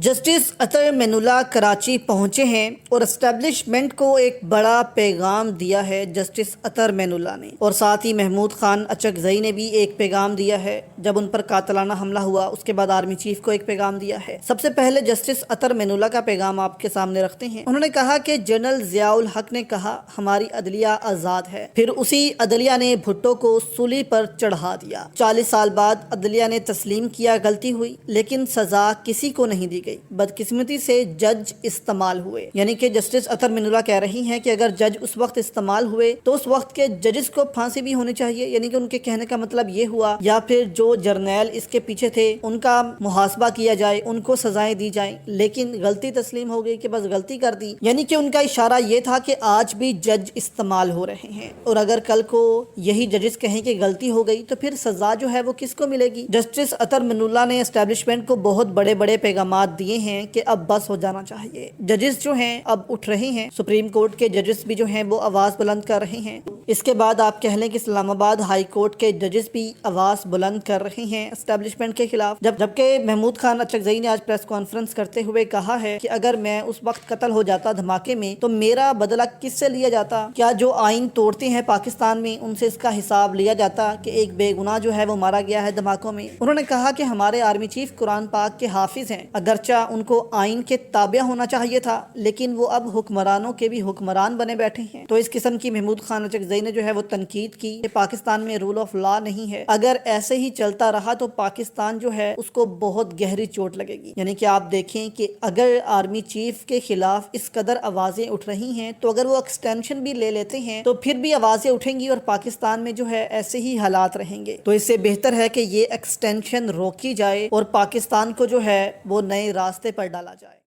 Justice عطر مین اللہ کراچی پہنچے ہیں اور اسٹیبلشمنٹ کو ایک بڑا پیغام دیا ہے جسٹس عطر مین اللہ نے، اور ساتھ ہی محمود خان اچکزئی نے بھی ایک پیغام دیا ہے جب ان پر قاتلانہ حملہ ہوا۔ اس کے بعد آرمی چیف کو ایک پیغام دیا ہے۔ سب سے پہلے جسٹس عطر مین اللہ کا پیغام آپ کے سامنے رکھتے ہیں۔ انہوں نے کہا کہ جنرل ضیاء الحق نے کہا ہماری عدلیہ آزاد ہے، پھر اسی عدلیہ نے بھٹو کو سولی پر چڑھا دیا۔ 40 سال بعد عدلیہ نے تسلیم کیا غلطی ہوئی، لیکن سزا کسی کو نہیں دی گئی، بدقسمتی سے جج استعمال ہوئے۔ یعنی کہ جسٹس عطر مین اللہ کہہ رہی ہیں کہ اگر جج اس وقت استعمال ہوئے تو اس وقت کے ججز کو پھانسی بھی ہونی چاہیے، یعنی کہ ان کے کہنے کا مطلب یہ ہوا، یا پھر جو جرنیل اس کے پیچھے تھے ان کا محاسبہ کیا جائے، ان کو سزائیں دی جائیں، لیکن غلطی تسلیم ہو گئی کہ بس غلطی کر دی۔ یعنی کہ ان کا اشارہ یہ تھا کہ آج بھی جج استعمال ہو رہے ہیں، اور اگر کل کو یہی ججز کہیں کہ غلطی ہو گئی تو پھر سزا جو ہے وہ کس کو ملے گی؟ جسٹس عطر مین اللہ نے اسٹیبلشمنٹ کو بہت بڑے بڑے پیغامات دیے ہیں کہ اب بس ہو جانا چاہیے۔ ججز جو ہیں اب اٹھ رہے ہیں، سپریم کورٹ کے ججز بھی جو ہیں وہ آواز بلند کر رہے ہیں۔ اس کے بعد آپ کہہ لیں کہ اسلام آباد ہائی کورٹ کے ججز بھی آواز بلند کر رہے ہیں اسٹیبلشمنٹ کے خلاف، جبکہ محمود خان اچکزئی نے آج پریس کانفرنس کرتے ہوئے کہا ہے کہ اگر میں اس وقت قتل ہو جاتا دھماکے میں تو میرا بدلہ کس سے لیا جاتا؟ کیا جو آئین توڑتے ہیں پاکستان میں ان سے اس کا حساب لیا جاتا کہ ایک بے گناہ جو ہے وہ مارا گیا ہے دھماکوں میں؟ انہوں نے کہا کہ ہمارے آرمی چیف قرآن پاک کے حافظ ہیں، اگرچہ ان کو آئین کے تابع ہونا چاہیے تھا، لیکن وہ اب حکمرانوں کے بھی حکمران بنے بیٹھے ہیں۔ تو اس قسم کی محمود خان اچکزئی نے جو ہے وہ تنقید کی کہ پاکستان میں رول آف لا نہیں ہے، اگر ایسے ہی چلتا رہا تو پاکستان جو ہے اس کو بہت گہری چوٹ لگے گی۔ یعنی کہ آپ دیکھیں کہ اگر آرمی چیف کے خلاف اس قدر آوازیں اٹھ رہی ہیں تو اگر وہ ایکسٹینشن بھی لے لیتے ہیں تو پھر بھی آوازیں اٹھیں گی اور پاکستان میں جو ہے ایسے ہی حالات رہیں گے۔ تو اس سے بہتر ہے کہ یہ ایکسٹینشن روکی جائے اور پاکستان کو جو ہے وہ نئے راستے پر ڈالا جائے۔